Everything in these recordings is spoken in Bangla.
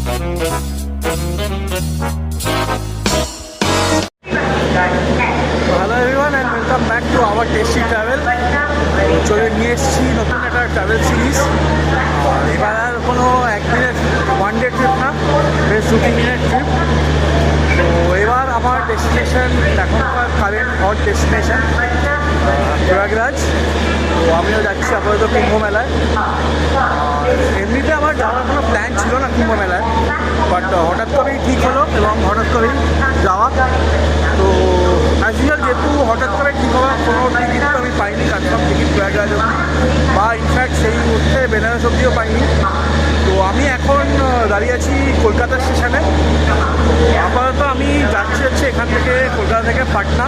Hello everyone and welcome back to our tasty travel. চলে নিয়ে এসেছি নতুন একটা ট্রাভেল সিরিজ। এবার আর কোনো একদিনের ওয়ান ডে ট্রিপ না, বেশ 2-3 দিনের ট্রিপ। তো এবার আমার ডেস্টিনেশন এখনকার কারেন্ট হট ডেস্টিনেশন প্রয়াগরাজ। তো আমিও যাচ্ছি আপাতত কুম্ভ মেলায়। এমনিতে আমার যাওয়ার কোনো প্ল্যান ছিল না কুম্ভ মেলায়, বাট হঠাৎ করেই ঠিক হলো এবং হঠাৎ করেই যাওয়া। তো অ্যাজ ইউজুয়াল যেহেতু হঠাৎ করে ঠিক হওয়ার কোনো টিকিট তো আমি পাইনি, কনফার্ম টিকিট প্রয়াগরাজ অবধি, বা ইনফ্যাক্ট সেই মুহূর্তে বেনারস অবধিও পাইনি। তো আমি এখন দাঁড়িয়ে আছি কলকাতা স্টেশনে। আপাতত আমি যাচ্ছি হচ্ছে এখান থেকে, কলকাতা থেকে পাটনা।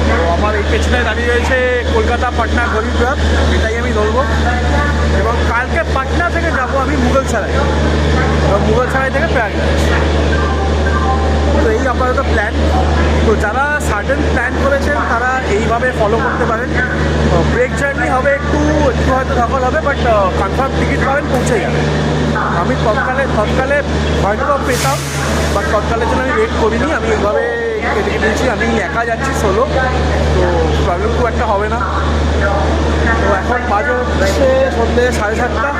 তো আমার এই পেছনে দাঁড়িয়ে রয়েছে কলকাতা পাটনা গরিব রথ, এটাই আমি ধরবো। এবং কালকে পাটনা থেকে যাব আমি মুঘলসরাই, এবং মুঘলসরাই থেকে প্রয়াগরাজ। তো এই আপাতত প্ল্যান। তো যারা সাডেন প্ল্যান করেছেন তারা এইভাবে ফলো করতে পারেন। ব্রেক জার্নি হবে, একটু হয়তো ধকল হবে, বাট কনফার্ম টিকিট পাবেন, পৌঁছে যাবে। আমি তৎকালে হয়তো পেতাম, বাট তৎকালের জন্য আমি ওয়েট করিনি। আমি এইভাবে কেটে নিয়েছি। আমি একা যাচ্ছি, সোলো, তো প্রবলেম খুব একটা হবে না। তো এখন বাজে হচ্ছে সন্ধ্যে 7:30,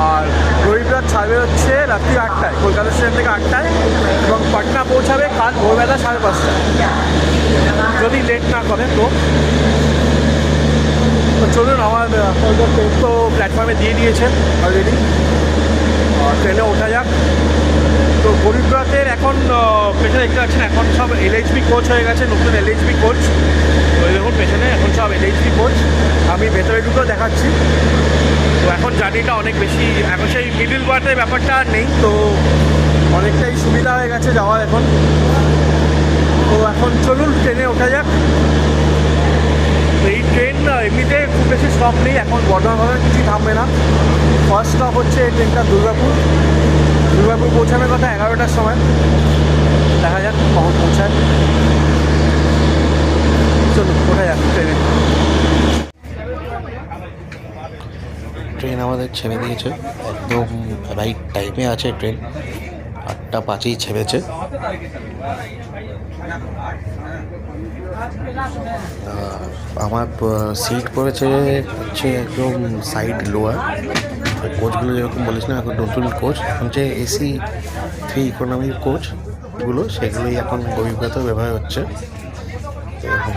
আর গরিবরাজ ছাড়বে হচ্ছে রাত্রি 8টায়, কলকাতা স্টেশন থেকে 8টায়, এবং পাটনা পৌঁছাবে কাল ভোরবেলা 5:30টায়, যদি লেট না করে। তো চলুন, আমার ট্রেন তো প্ল্যাটফর্মে দিয়ে দিয়েছে অলরেডি, ট্রেনে ওঠা যাক। তো গরিবরাথের এখন পেছনে দেখতে পাচ্ছেন এখন সব LHB কোচ হয়ে গেছে, নতুন LHB কোচ। তো দেখুন পেছনে এখন সব LHB কোচ। আমি ভেতরে ঢুকেও দেখাচ্ছি। তো এখন জার্নিটা অনেক বেশি, এখন সেই মিডিল বার্থের ব্যাপারটা আর নেই, তো অনেকটাই সুবিধা হয়ে গেছে যাওয়ার এখন। তো এখন চলুন ট্রেনে ওঠা যাক। এই ট্রেন এমনিতে খুব বেশি স্টপ নেই এখন, বর্ধমান কিছুই থামবে না। ফার্স্ট স্টপ হচ্ছে এই ট্রেনটা দুর্গাপুর পৌঁছানোর কথা 11টার সময়। দেখা যাক কখন পৌঁছায়। চলুন ওঠা যাক ট্রেনে। ট্রেন আমাদের ছেড়ে দিয়েছে, একদম রাইট টাইমে আছে ট্রেন। 8:05 ছেড়েছে। আমার সিট পড়েছে হচ্ছে একদম সাইড লোয়ার। কোচগুলো যেরকম বলিস না, এখন নতুন কোচ, এখন যে AC 3 ইকোনমি কোচগুলো, সেগুলোই এখন গরিবরাথেও ব্যবহার হচ্ছে। এরকম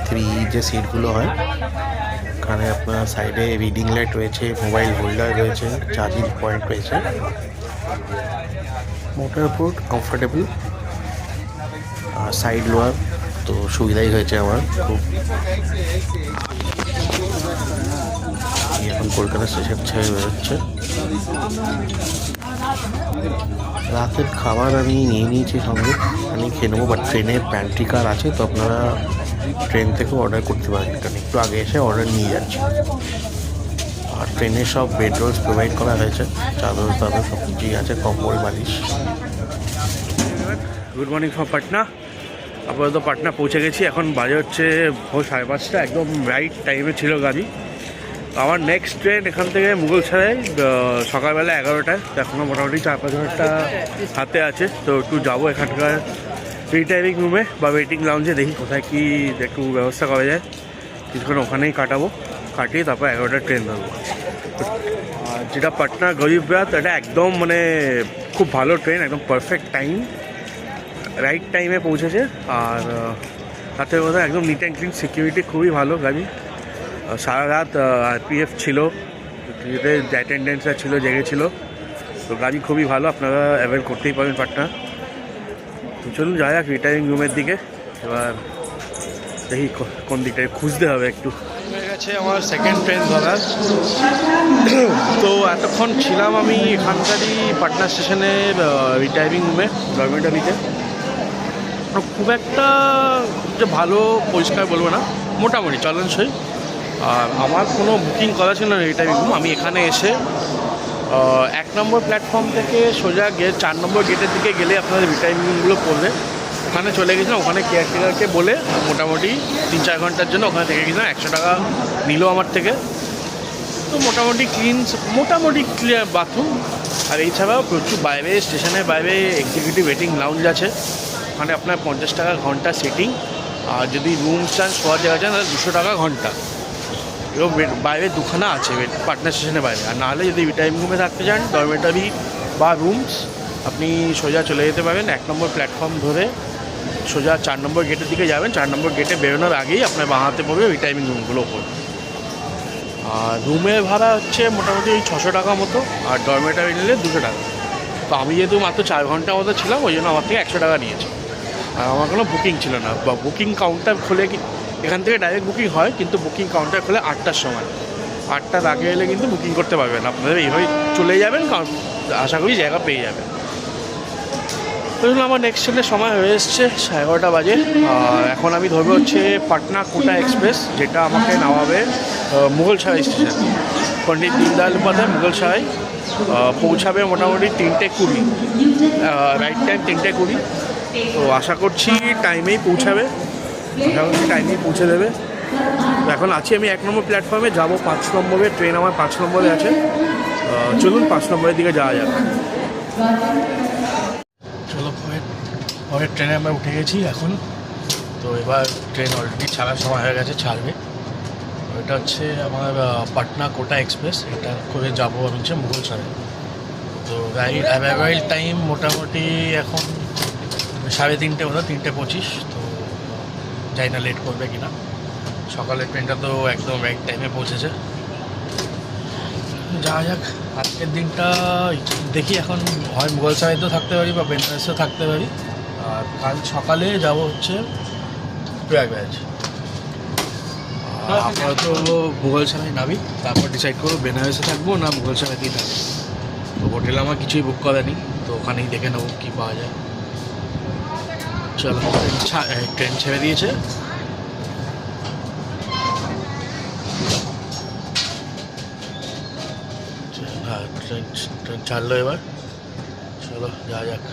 3 যে সিটগুলো হয়, এখানে আপনার সাইডে রিডিং লাইট রয়েছে, মোবাইল হোল্ডার রয়েছে, চার্জিং পয়েন্ট রয়েছে। মোটার উপর কমফোর্টেবল আর সাইড লোয়ার, তো সুবিধাই হয়েছে আমার খুব। এখন কলকাতা স্টেশন ছেড়ে বেরোচ্ছে। রাতের খাবার আমি নিয়ে নিয়েছি সঙ্গে, আমি খেয়ে নেবো, বাট ট্রেনে প্যান্ট্রি কার আছে, তো আপনারা ট্রেন থেকেও অর্ডার করতে পারেন। কারণ একটু আগে এসে অর্ডার নিয়ে যাচ্ছি। আর ট্রেনে সব বেড রোলস প্রোভাইড করা হয়েছে, চাদর সব কিছুই আছে, কম্বল বালিশ। Good morning from Patna. আপাতত পাটনা পৌঁছে গেছি। এখন বাজে হচ্ছে ভোর 5:30, একদম রাইট টাইমে ছিল গাড়ি। আমার নেক্সট ট্রেন এখান থেকে মুঘলসরাই সকালবেলা 11টায়। এখনও মোটামুটি 4-5 ঘন্টা হাতে আছে। তো একটু যাবো এখানকার রিটায়ারিং রুমে বা ওয়েটিং লাউঞ্জে, দেখি কোথায় কি একটু ব্যবস্থা করা যায়। কিছুক্ষণ ওখানেই কাটিয়ে তারপর 11টার ট্রেন ধরবো। আর যেটা পাটনা গরিবরাথ, এটা একদম মানে খুব ভালো ট্রেন, একদম পারফেক্ট টাইম, রাইট টাইমে পৌঁছেছে। আর তাতে বোধ হয় একদম নিট অ্যান্ড ক্লিন, সিকিউরিটি খুবই ভালো গাড়ি। সারা রাত RPF ছিল, অ্যাটেন্ডেন্সরা ছিল, জেগেছিল। তো গাড়ি খুবই ভালো, আপনারা অ্যাভেল করতেই পারেন পাটনা। তো চলুন যাওয়া যাক রিটায়ারিং রুমের দিকে। এবার দেখি কোন দিকটায় খুঁজতে হবে একটু। হয়ে গেছে আমার সেকেন্ড ট্রেন ধরার। তো এতক্ষণ ছিলাম আমি এখানকারই পাটনা স্টেশনের রিটায়ারিং রুমে, গভর্নমেন্ট খুব একটা যে ভালো পরিষ্কার বলবো না, মোটামুটি চলনসই। আর আমার কোনো বুকিং করা ছিল না রিটায়ারিং রুম। আমি এখানে এসে 1 নম্বর প্ল্যাটফর্ম থেকে সোজা 4 নম্বর গেটের দিকে গেলে আপনাদের রিটায়ারিং রুমগুলো পড়বে। ওখানে চলে গেছিলাম, ওখানে কেয়ারটেকারকে বলে মোটামুটি 3-4 ঘন্টার জন্য ওখানে থেকে গেছিলাম। 100 টাকা নিল আমার থেকে। তো মোটামুটি মোটামুটি ক্লিয়ার বাথরুম। আর এছাড়াও প্রচুর বাইরে, স্টেশনের বাইরে এক্সিকিউটিভ ওয়েটিং লাউঞ্জ আছে, ওখানে আপনার 50 টাকা ঘন্টা সেটিং। আর যদি রুম চান, শোয়ার জায়গা চান, তাহলে 200 টাকা ঘন্টা। এবং বাইরে দুখানা আছে পাটনা স্টেশনের বাইরে। আর নাহলে যদি টাইম রুমে থাকতে চান, ডরমেটারি বা রুমস, আপনি সোজা চলে যেতে পারেন 1 নম্বর প্ল্যাটফর্ম ধরে, সোজা 4 নম্বর গেটের দিকে যাবেন। 4 নম্বর গেটে বেরোনোর আগেই আপনার বাঁ হাতে পড়বে রিটাইমিং রুমগুলো ওপর। আর রুমের ভাড়া হচ্ছে মোটামুটি ওই 600 টাকা মতো, আর ডরমেটারি নিলে 200 টাকা। তো আমি যেহেতু মাত্র 4 ঘন্টা মতো ছিলাম, ওই জন্য আমার থেকে 100 টাকা নিয়েছে। আর আমার কোনো বুকিং ছিল না, বা বুকিং কাউন্টার খুলে এখান থেকে ডাইরেক্ট বুকিং হয়, কিন্তু বুকিং কাউন্টার খুলে 8টার সময়। 8টার আগে এলে কিন্তু বুকিং করতে পারবেন, আপনাদের এইভাবে চলে যাবেন, কারণ আশা করি জায়গা পেয়ে যাবেন। তো আমার নেক্সট ট্রেনের সময় হয়ে এসছে, 11:30 বাজে। আর এখন আমি ধরবো হচ্ছে পাটনা কোটা এক্সপ্রেস, যেটা আমাকে নামাবে মুঘলসারাই স্টেশন, পণ্ডিত দীনদয়াল উপাধ্যায় মুঘলসারাই। পৌঁছাবে মোটামুটি 3:20, রাইট টাইম 3:20। তো আশা করছি টাইমেই পৌঁছাবে, টাইমেই পৌঁছে দেবে। এখন আছি আমি 1 নম্বর প্ল্যাটফর্মে, যাবো 5 নম্বরে, ট্রেন আমার 5 নম্বরে আছে। চলুন 5 নম্বরের দিকে যাওয়া যাক। চলো, পরের ট্রেনে আমরা উঠে গেছি এখন। তো এবার ট্রেন অলরেডি ছাড়ার সময় হয়ে গেছে, ছাড়বে। এটা হচ্ছে আমার পাটনা কোটা এক্সপ্রেস, এটা করে যাবো আমি হচ্ছে মুঘলসারাই। তো অ্যারাইভাল টাইম মোটামুটি এখন 3:30 মতো, 3:25। তো যাই না লেট করবে কিনা। সকালের ট্রেনটা তো একদম রাইট টাইমে পৌঁছেছে। যাওয়া যাক। আজকের দিনটা দেখি, এখন হয় মুঘলসারাইতেও থাকতে পারি বা বেনারসেও থাকতে পারি। আর কাল সকালে যাব হচ্ছে প্রয়াগরাজ। আপাতত মুঘলসারাই নামি, তারপর ডিসাইড করবো বেনারসে থাকবো না মুঘলসারাইতেই থাকবো। তো হোটেল আমার কিছুই বুক করা নেই, তো ওখানেই দেখে নেবো কী পাওয়া যায়। চলো, ট্রেন ছেড়ে দিয়েছে। হ্যাঁ, ট্রেন ছাড়লো এবার। চলো যাওয়া যাক।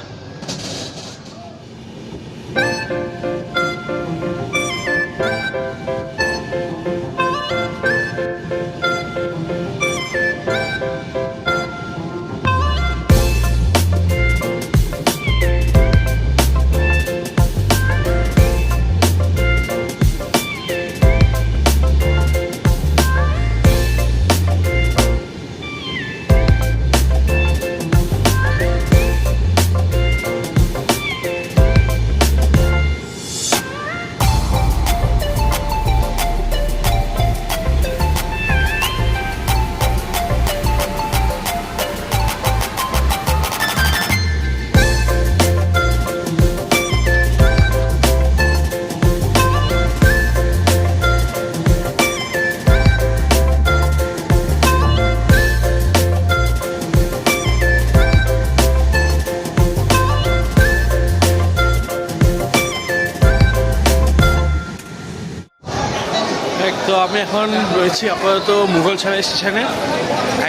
তো আমি এখন রয়েছি আপাতত মুঘলসারাই স্টেশনে,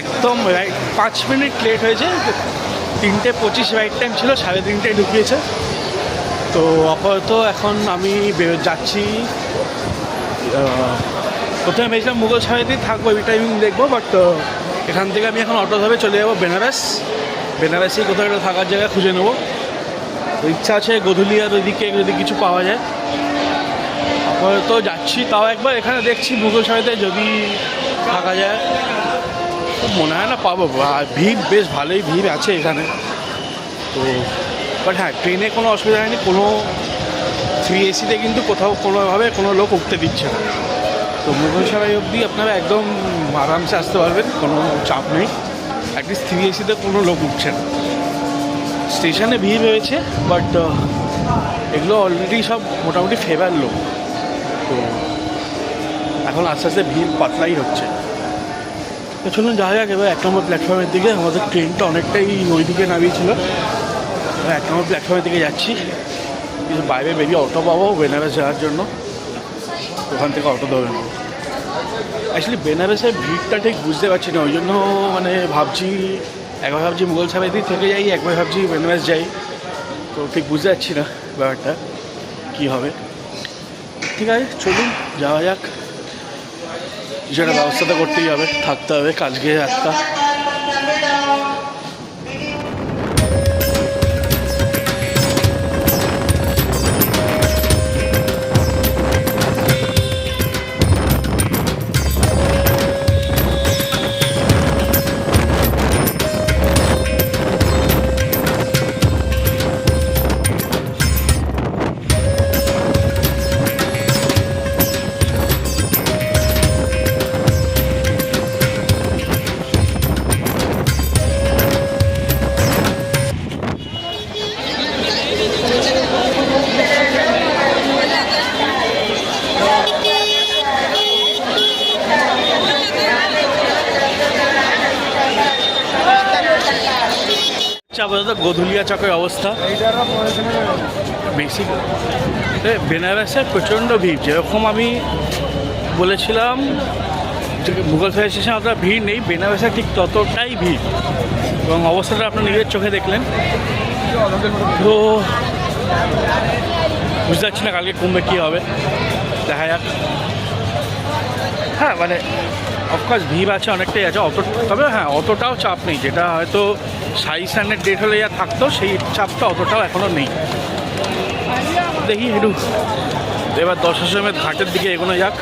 একদম রাইট 5 মিনিট লেট হয়েছে। 3:25 রাইট টাইম ছিল, 3:30টায় ঢুকিয়েছে। তো আপাতত এখন আমি যাচ্ছি। প্রথমে ভেবেছিলাম মুঘলসারাইতেই থাকবো, এই টাইমিং দেখবো, বাট এখান থেকে আমি এখন অটো ধরে চলে যাবো বেনারসেই কোথাও একটা থাকার জায়গা খুঁজে নেবো। তো ইচ্ছা আছে গধুলিয়ার ওইদিকে যদি কিছু পাওয়া যায়। তো যাচ্ছি, তাও একবার এখানে দেখছি মুঘলসারাইতে যদি থাকা যায়। মনে হয় না পাবো, ভিড় বেশ ভালোই ভিড় আছে এখানে। তো বাট হ্যাঁ, ট্রেনে কোনো অসুবিধা হয়নি, কোনো 3AC-তে কিন্তু কোথাও কোনোভাবে কোনো লোক উঠতে দিচ্ছে না। তো মুঘলসারাই অবধি আপনারা একদম আরামসে আসতে পারবেন, কোনো চাপ নেই। অ্যাটলিস্ট 3AC-তে কোনো লোক উঠছে না। স্টেশনে ভিড় হয়েছে, বাট এগুলো অলরেডি সব মোটামুটি ফেভার লোক। তো এখন আস্তে আস্তে ভিড় পাতলাই হচ্ছে। তো চলুন যাওয়া যাক এবার 1 নম্বর প্ল্যাটফর্মের দিকে। আমাদের ট্রেনটা অনেকটাই ওই দিকে নামিয়েছিল, 1 নম্বর প্ল্যাটফর্মের দিকে যাচ্ছি। কিন্তু বাইরে বেরিয়ে অটো পাবো বেনারস যাওয়ার জন্য, ওখান থেকে অটো ধরে নেবো। অ্যাকচুয়ালি বেনারসের ভিড়টা ঠিক বুঝতে পারছি না, ওই জন্য মানে ভাবছি, একবার ভাবছি মুঘলসারাইতেই থেকে যাই, একবার ভাবছি বেনারস যাই। তো ঠিক বুঝতে পারছি না ব্যাপারটা কী হবে। ঠিক আছে, চলুন যাওয়া যাক। কিছু একটা ব্যবস্থা তো করতেই হবে, থাকতে হবে কালকে একটা। আপাতত গোধুলিয়া চকের অবস্থা বেশি। বেনারসে প্রচণ্ড ভিড়, যেরকম আমি বলেছিলাম যে মুঘল ফেয়ার স্টেশনে অতটা ভিড় নেই, বেনারসে ঠিক ততটাই ভিড়, এবং অবস্থাটা আপনার নিজের চোখে দেখলেন। তো বুঝতে পারছি না কালকে কমবে কী হবে, দেখা যাক। হ্যাঁ মানে অফকোর্স ভিড় আছে, অনেকটাই আছে, তবে হ্যাঁ অতটাও চাপ নেই, যেটা হয়তো 27 রানের ডেট হলে যা থাকতো সেই চাপটা অতটাও এখনও নেই। দেখি একটু এবার দশাশ্রমের ঘাটের দিকে এগোনো যাক।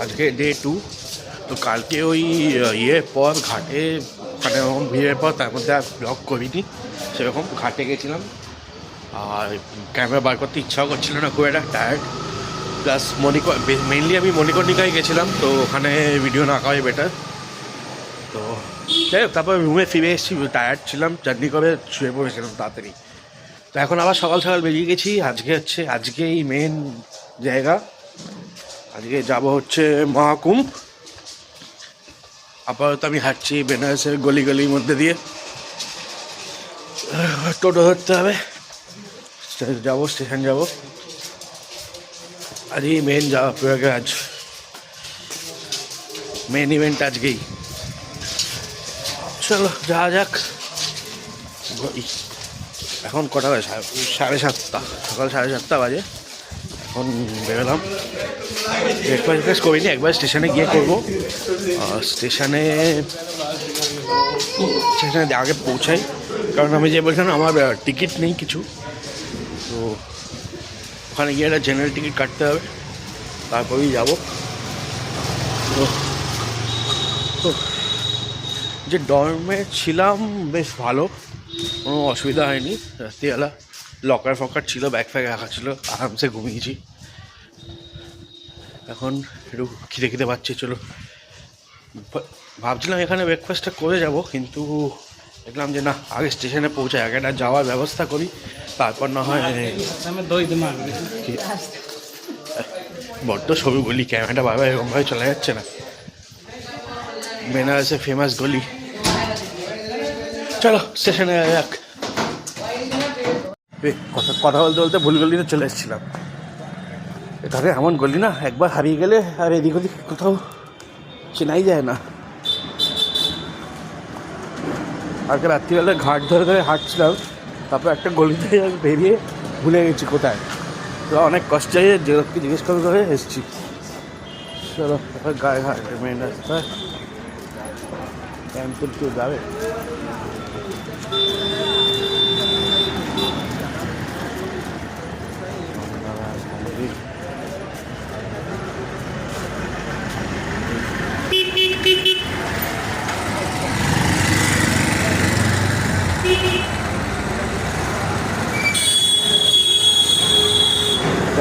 আজকে ডে 2। তো কালকে ওই ইয়ের পর ঘাটে মানে ভিড়ের পর তার মধ্যে আর ব্লগ করিনি, সেরকম ঘাটে গেছিলাম আর ক্যামেরা বার করতে ইচ্ছাও করছিল না, খুব একটা টায়ার্ড। প্লাস মেইনলি আমি মণিকর্ণিকায় গেছিলাম, তো ওখানে ভিডিও না করাই বেটার। তো যাই হোক, তারপর রুমে ফিরে এসেছি, টায়ার্ড ছিলাম, জার্নি করে শুয়ে পড়েছিলাম তাড়াতাড়ি। তো এখন আবার সকাল সকাল বেরিয়ে গেছি। আজকেই মেন জায়গা, আজকে যাব হচ্ছে মহাকুম্ভ। আপাতত আমি হাঁটছি বেনারসের গলির মধ্যে দিয়ে, টোটো ধরতে হবে, যাবো স্টেশন যাবো। আজকেই মেন যাওয়া, প্রয়াগরাজ মেন ইভেন্ট আজকেই। চলো যাওয়া যাক। এখন কটা বাজে? 7:30, সকাল 7:30 বাজে। এখন বেরোলাম, ব্রেকফাস্ট করিনি, একবার স্টেশনে গিয়ে করবো। স্টেশনে আগে পৌঁছাই, কারণ আমি যে বলছিলাম আমার টিকিট নেই কিছু, তো ওখানে গিয়ে একটা জেনারেল টিকিট কাটতে হবে, তারপরেই যাবো। তো যে ডর্মে ছিলাম বেশ ভালো, কোনো অসুবিধা হয়নি। রাত্রিবেলা লকার ফকার ছিল, ব্যাগ ফ্যাগ রাখা ছিল, আরামসে ঘুমিয়েছি। এখন একটু খিদে পাচ্ছে, চলো। ভাবছিলাম এখানে ব্রেকফাস্টটা করে যাব, কিন্তু দেখলাম যে না, আগে স্টেশনে পৌঁছায়, আগে একটা যাওয়ার ব্যবস্থা করি, তারপর না হয়। বড্ড সরু গলি, ক্যামেরাটা বারবার এরকমভাবে চলে যাচ্ছে না। বেনারসে ফেমাস গলি, চলো স্টেশনে যাক। কথা বলতে ভুল গলিতে চলে এসেছিলাম। এখানে এমন গলি না, একবার হারিয়ে গেলে আর এদিক ওদিক কোথাও চেনাই যায় না। আজকে রাত্রিবেলা ঘাট ধরে হাঁটছিলাম, তারপর একটা গলিতে বেরিয়ে ভুলে গেছি কোথায়। তো অনেক কষ্টে জিজ্ঞেস করে এসেছি। চলো গায়ে ঘাট মেন রাস্তায় টেম্পল কেউ যাবে।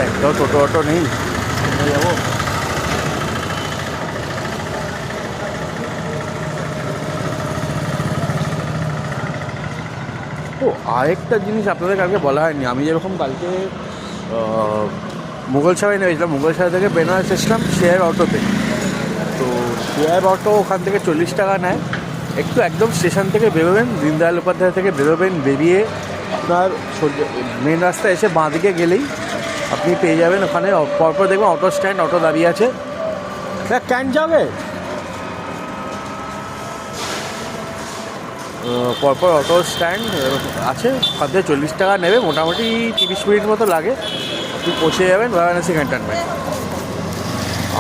একটাও টোটো অটো নেই, যাবো। ও আরেকটা জিনিস আপনাদের কালকে বলা হয়নি, আমি যেরকম কালকে মুঘলসরাই নেমেছিলাম, মুঘলসরাই থেকে বেনারস এসলাম শেয়ার অটোতে। তো শেয়ার অটো ওখান থেকে 40 টাকা নেয়। একটু একদম স্টেশন থেকে বেরোবেন, দীনদয়াল উপাধ্যায় থেকে বেরোবেন, বেরিয়ে আপনার মেন রাস্তায় এসে বাঁদিকে গেলেই আপনি পেয়ে যাবেন ওখানে পরপর দেখবেন অটো স্ট্যান্ড, অটো দাঁড়িয়ে আছে। ক্যান্ট যাবে পরপর অটো স্ট্যান্ড আছে, ওখান থেকে 40 টাকা নেবে, মোটামুটি 30 মিনিট মতো লাগে, আপনি পৌঁছে যাবেন বারাণসী ক্যান্টনমেন্ট।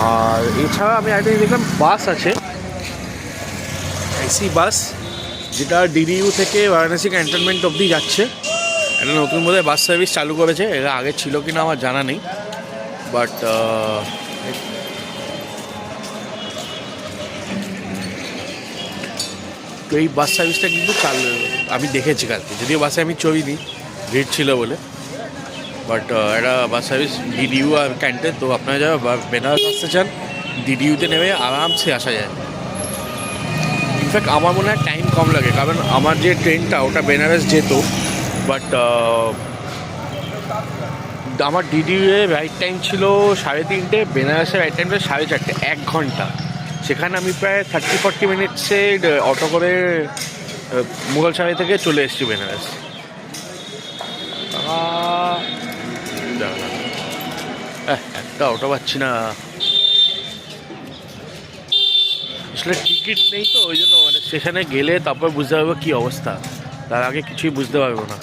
আর এছাড়া আমি একটা দেখলাম বাস আছে, এসি বাস, যেটা ডিডিইউ থেকে বারাণসী ক্যান্টনমেন্ট অবধি যাচ্ছে। একটা নতুন বোধহয় বাস সার্ভিস চালু করেছে, এরা আগে ছিল কি না আমার জানা নেই, বাট তো এই বাস সার্ভিসটা কিন্তু আমি দেখেছি কালকে, যদিও বাসে আমি চড়িনি, ভিড় ছিল বলে, বাট একটা বাস সার্ভিস ডিডিইউ আর ক্যান্টে। তো আপনারা যারা বেনারস আসতে চান, ডিডিইউতে নেমে আরামসে আসা যায়। ইনফ্যাক্ট আমার মনে হয় টাইম কম লাগে, কারণ আমার যে ট্রেনটা ওটা বেনারস যেত, বাট আমার ডিডিইউয়ে রাইট টাইম ছিল 3:30, বেনারসের রাইট টাইম ছিল 4:30, 1 ঘন্টা। সেখানে আমি প্রায় 30-40 মিনিটসে অটো করে মুঘলসরাই থেকে চলে এসেছি বেনারস। একটা অটো পাচ্ছি না, আসলে টিকিট নেই তো, ওই জন্য মানে স্টেশনে গেলে তারপর বুঝতে পারবো কী অবস্থা, তার আগে কিছুই বুঝতে পারবো না।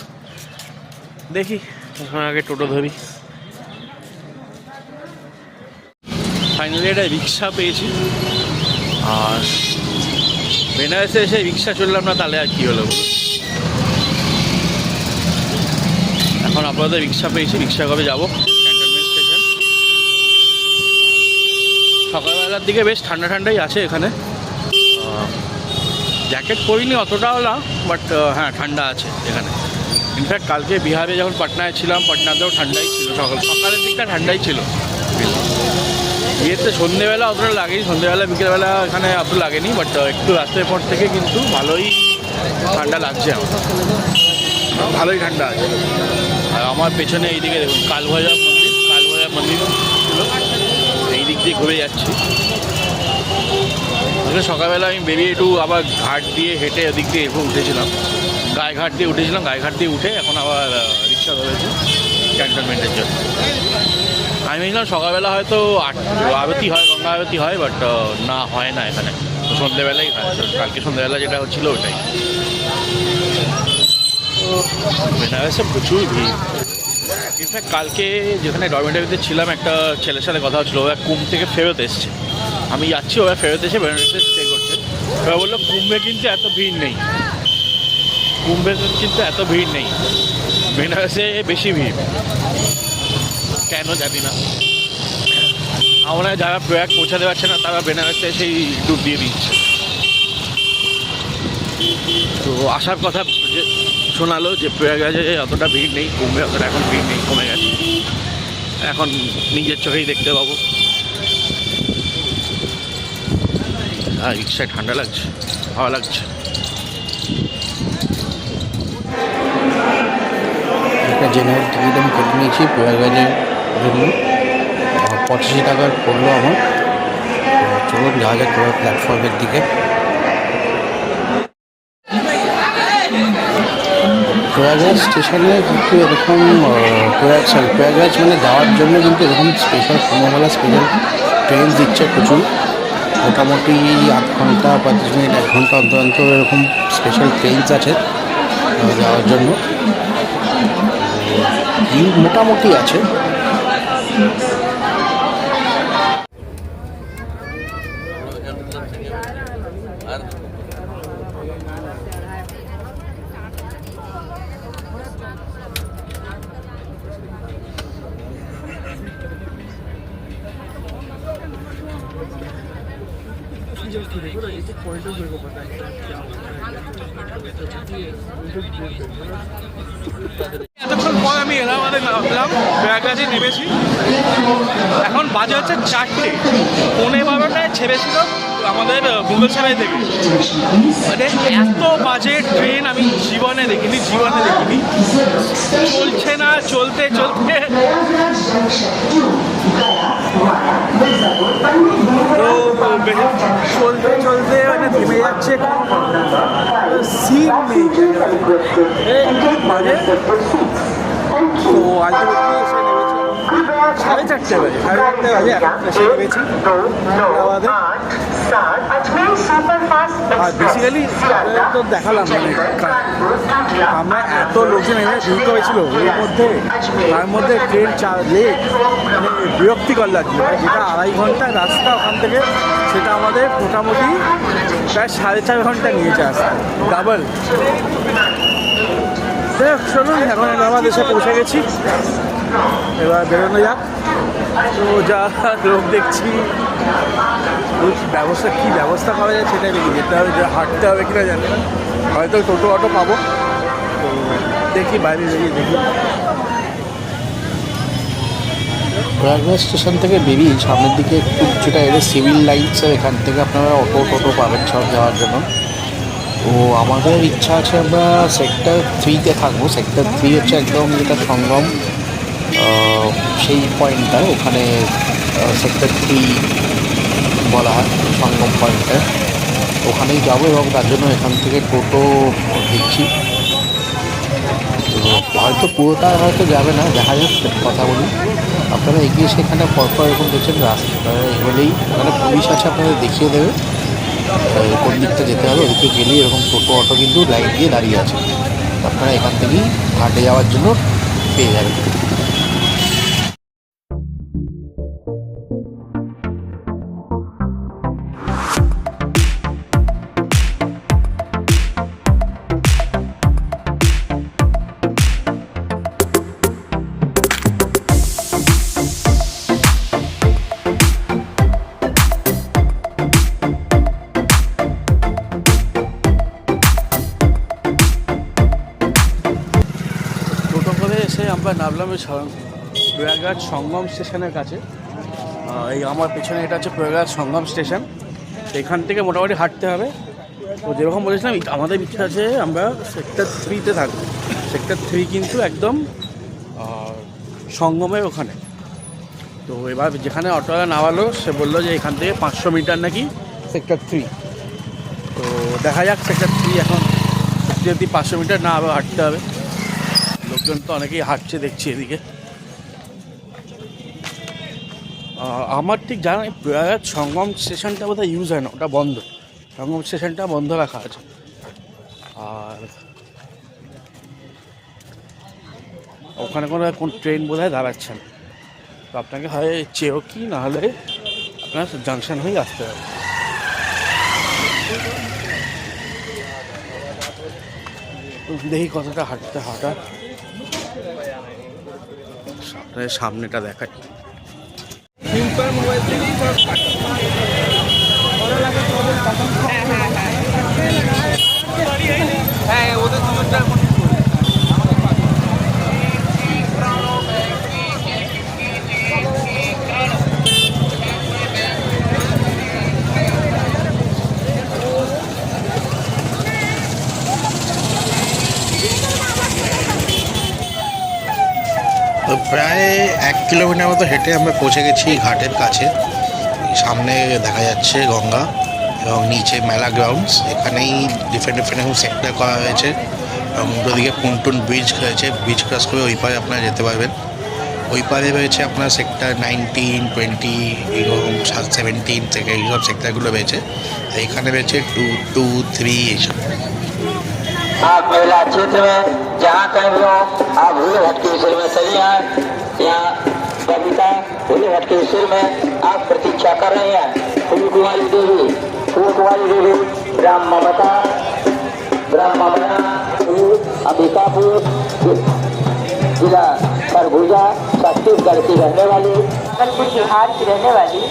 দেখি এখন আগে টোটো ধরি। ফাইনালি একটা রিক্সা পেয়েছি, আর বেনারসে এসে রিক্সা চললাম না, তাহলে আর কী হলো। এখন আপনাদের রিক্সা পেয়েছি, রিক্সা করে যাবো ক্যান্টনমেন্ট স্টেশন। সকালবেলার দিকে বেশ ঠান্ডা ঠান্ডাই আছে এখানে, জ্যাকেট পরিনি অতটাও না, বাট হ্যাঁ ঠান্ডা আছে এখানে। ইনফ্যাক্ট কালকে বিহারে যখন পাটনায় ছিলাম, পাটনাতেও ঠান্ডাই ছিল, সকালের দিকটা ঠান্ডাই ছিল। বিয়েতে সন্ধ্যেবেলা অতটা লাগেনি, সন্ধ্যেবেলা বিকেলবেলা এখানে অত লাগেনি, বাট একটু রাত্রের পর থেকে কিন্তু ভালোই ঠান্ডা লাগছে আমার, ভালোই ঠান্ডা আছে। আর আমার পেছনে এইদিকে দেখুন কালভাজা মন্দির ছিল, এই দিক দিয়ে ঘুরে যাচ্ছি। আসলে সকালবেলা আমি বেরিয়ে একটু আবার ঘাট দিয়ে হেঁটে ওদিক দিয়ে উঠেছিলাম, গায়েঘাট দিয়ে উঠেছিলাম, গায়েঘাট দিয়ে উঠে এখন আবার রিক্সা ধরেছি ক্যান্টনমেন্টের জন্য। আমি ভেবেছিলাম সকালবেলা হয়তো আরতি হয়, গঙ্গা আরতি হয়, বাট না হয় না এখানে, তো সন্ধ্যেবেলাই হয়। কালকে সন্ধ্যেবেলা যেটা হচ্ছিলো ওটাই। বেনারসে প্রচুর ভিড়। ইনফ্যাক্ট কালকে যেখানে ডরমেটারিতে ছিলাম, একটা ছেলের সাথে কথা হচ্ছিলো, ওরা কুম্ভ থেকে ফেরত এসছে, আমি যাচ্ছি, ওরা ফেরত এসে বেনারসে স্টে করছে। ওরা বললো কুম্ভে কিন্তু এত ভিড় নেই, কুম্ভে কিন্তু এত ভিড় নেই, বেনারসে বেশি ভিড়, কেন জানি না। আমরা যারা প্রয়াগ পৌঁছাতে পারছে না, তারা বেনারসে সেই ডুব দিয়ে দিচ্ছে। তো আসার কথা যে শোনালো যে প্রয়াগরাজে অতটা ভিড় নেই, কুম্ভে অতটা এখন ভিড় নেই, কমে গেছে। এখন নিজের চোখেই দেখতে পাবো। আর রিক্সায় ঠান্ডা লাগছে, ভালো লাগছে। একটা জেনারেল টিকিট আমি কেটে নিয়েছি প্রয়াগরাজের জন্য, 85 টাকার পড়লো আমার। চলুন যাওয়া যাক প্ল্যাটফর্মের দিকে। প্রয়াগরাজ স্টেশনে কিন্তু এরকম প্রয়াগরাজ মানে যাওয়ার জন্য কিন্তু এরকম স্পেশাল কুম্ভমেলা স্পেশাল ট্রেন দিচ্ছে প্রচুর, মোটামুটি 8 ঘন্টা 35 মিনিট 1 ঘন্টা অন্তর অন্তর এরকম স্পেশাল ট্রেনস আছে যাওয়ার জন্য। মোটামুটি আছে। এতক্ষণ পর আমি এলাহাবাদে নামলাম, প্রয়াগরাজে নেমেছি। এখন বাজে হচ্ছে 4টে, 11:15টায় ছেড়েছিল আমাদের ভুবনেশ্বর থেকে। মানে এত বাজে ট্রেন আমি জীবনে দেখিনি। চলছে না, চলতে চলতে মানে থেমে যাচ্ছে, সিট নেই বাজে। তো আলটিমেটলি এসে নেমেছি 4:30 বাজে, 4:30 বাজে এখন এসে নেমেছি হায়দ্রাবাদে। আর বেসিক্যালি তো দেখালাম মানে আমরা এত লোকজন এখানে ঢুকতে হয়েছিল, তার মধ্যে ট্রেন লেট, মানে বিরক্তিকর লাগছিল। যেটা 2.5 ঘন্টা রাস্তা ওখান থেকে, সেটা আমাদের মোটামুটি প্রায় 4.5 ঘন্টা নিয়েছে আসতে, ডাবল। চলুন, এখন এলাহাবাদ এসে পৌঁছে গেছি, এবার বেরোনো যাক। তো যা লোক দেখছি, কী ব্যবস্থা করা যায় সেটাই দেখি। যেতে হবে, যে হাঁটতে হবে কিনা জানি না, হয়তো টোটো অটো পাবো। তো দেখি, বাইরে বেরিয়ে দেখি। প্রয়াগরাজ স্টেশন থেকে বেরিয়ে সামনের দিকে একটু কিছুটা এলে সিভিল লাইন্সের এখান থেকে আপনারা অটো টোটো পাবেন সব যাওয়ার জন্য। তো আমাদের ইচ্ছা আছে আমরা সেক্টর 3-তে থাকবো। সেক্টর 3 হচ্ছে একদম যেটা সঙ্গম, সেই পয়েন্টটা, ওখানে সেক্টর 3 বলা হয় সঙ্গম পয়েন্টটা, ওখানেই যাবো। এবং তার জন্য এখান থেকে টোটো দিচ্ছি। তো হয়তো পুরোটা হয়তো যাবে না, দেখা যাক, কথা বলি। আপনারা এগিয়ে সেখানে পরপর এরকম দেখছেন রাস্তা এগোলেই ওখানে পুলিশ আছে, আপনাদের দেখিয়ে দেবে কোন দিকটা যেতে হবে। ওদিকে গেলেই এরকম টোটো অটো কিন্তু লাইন দিয়ে দাঁড়িয়ে আছে, আপনারা এখান থেকেই ঘাটে যাওয়ার জন্য পেয়ে যাবেন। আমরা নামলাম প্রয়াগরাজ সঙ্গম স্টেশনের কাছে। এই আমার পেছনে এটা হচ্ছে প্রয়াগরাজ সঙ্গম স্টেশন। এখান থেকে মোটামুটি হাঁটতে হবে। তো যেরকম বলেছিলাম, আমাদের ইচ্ছা আছে আমরা সেক্টর 3-তে থাকবো। সেক্টর 3 কিন্তু একদম সঙ্গমের ওখানে। তো এবার যেখানে অটোওয়ালা নামালো, সে বললো যে এখান থেকে 500 মিটার নাকি সেক্টর 3। তো দেখা যাক সেক্টর 3 এখন সত্যি 500 মিটার না, আবার হাঁটতে হবে। লোকজন তো অনেকেই হাঁটছে দেখছি এদিকে। আমার ঠিক জানা নেই, প্রয়াগরাজ সঙ্গম স্টেশনটা বোধহয় ইউজ হয় না, ওটা বন্ধ। সঙ্গম স্টেশনটা বন্ধ রাখা আছে। আর ওখানে কোন ট্রেন বোধহয় দাঁড়াচ্ছে না। তো আপনাকে হয় চেওকি, নাহলে আপনার জাংশন হয়েই আসতে হবে। দেখি কতটা হাঁটা। সামনেটা দেখায়। হ্যাঁ, ওদের দুজনটা তো প্রায় 1 কিলোমিটার মতো হেঁটে আমরা পৌঁছে গেছি ঘাটের কাছে। সামনে দেখা যাচ্ছে গঙ্গা এবং নিচে মেলা গ্রাউন্ডস। এখানেই ডিফারেন্ট এরকম সেক্টর করা হয়েছে এবং ওদিকে পুনটুন ব্রিজ হয়েছে। ব্রিজ ক্রস করে ওই পারে আপনারা যেতে পারবেন। ওই পারে রয়েছে আপনার সেক্টর 19, 20, এরকম 17 থেকে এইসব সেক্টরগুলো রয়েছে। এখানে রয়েছে 2, 2, 3 এইসব। आप मेला क्षेत्र में जहाँ कहीं भी हो, आप भूले भटकेश्वर में चलिए आए। यहाँ बबीता भूले भटकेश्वर में आप प्रतीक्षा कर रहे हैं। फूल कुमारी देवी, ब्रह्म ममता, अंबिकापुर जिला सरगुजा छत्तीसगढ़ की रहने वाली, बिहार की रहने वाली,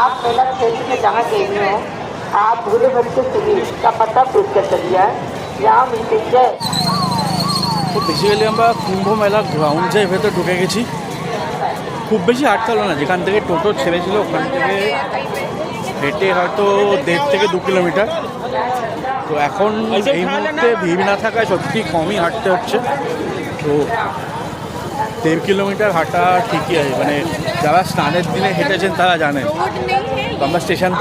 आप मेला क्षेत्र में जहाँ गई हो, आप भूले भटके सुनिए का पता पूछ कर चलिए यहाँ मीटिंग है। তো বেসিক্যালি আমরা কুম্ভ মেলা গ্রাউন্ডের ভেতর ঢুকে গেছি। খুব বেশি হাঁটতে হলো না, যেখান থেকে টোটো ছেড়েছিল ওখান থেকে হেঁটে হয়তো 1.5 থেকে 2 কিলোমিটার। তো এখন এই মুহূর্তে ভিড় না থাকায় সত্যি কমই হাঁটতে হচ্ছে। তো 1.5 কিলোমিটার হাঁটা ঠিকই আছে, মানে যারা স্নানের দিনে হেঁটেছেন তারা জানেন। তো আমরা স্টেশন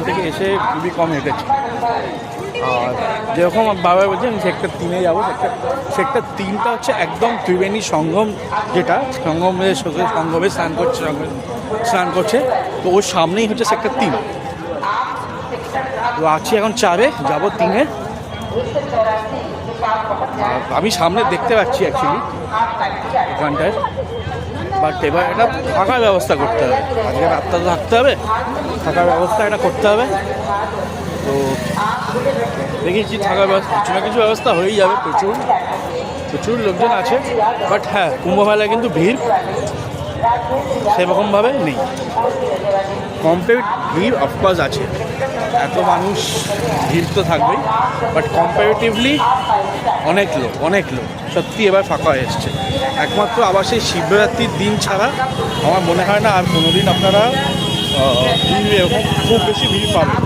থেকে এসে খুবই কম হেঁটেছি। আর যেরকম বাবা বলছেন সেক্টর 3-এ যাবো। সেক্টর 3টা হচ্ছে একদম ত্রিবেণী সঙ্গম, যেটা সঙ্গমের স্নান করছে। তো ওর সামনেই হচ্ছে সেক্টর 3। তো আছি এখন 4-এ, যাবো 3-এ। আমি সামনে দেখতে পাচ্ছি অ্যাকচুয়ালি ওখানটায়, বাট এবার এটা থাকার ব্যবস্থা করতে হবে। আজকে রাতটা তো থাকতে হবে, থাকার ব্যবস্থা এটা করতে হবে। তো দেখেছি থাকার ব্যবস্থা কিছু না কিছু ব্যবস্থা হয়েই যাবে। প্রচুর লোকজন আছে, বাট হ্যাঁ কুম্ভ মেলায় কিন্তু ভিড় সেরকমভাবে নেই। ভিড় অফকোর্স আছে, এত মানুষ ভিড় তো থাকবেই, বাট কম্পারেটিভলি অনেক লোক সত্যি এবার ফাঁকা হয়ে এসছে। একমাত্র আবার সেই শিবরাত্রির দিন ছাড়া আমার মনে হয় না আর কোনো দিন আপনারা খুব বেশি ভিড় পাবেন।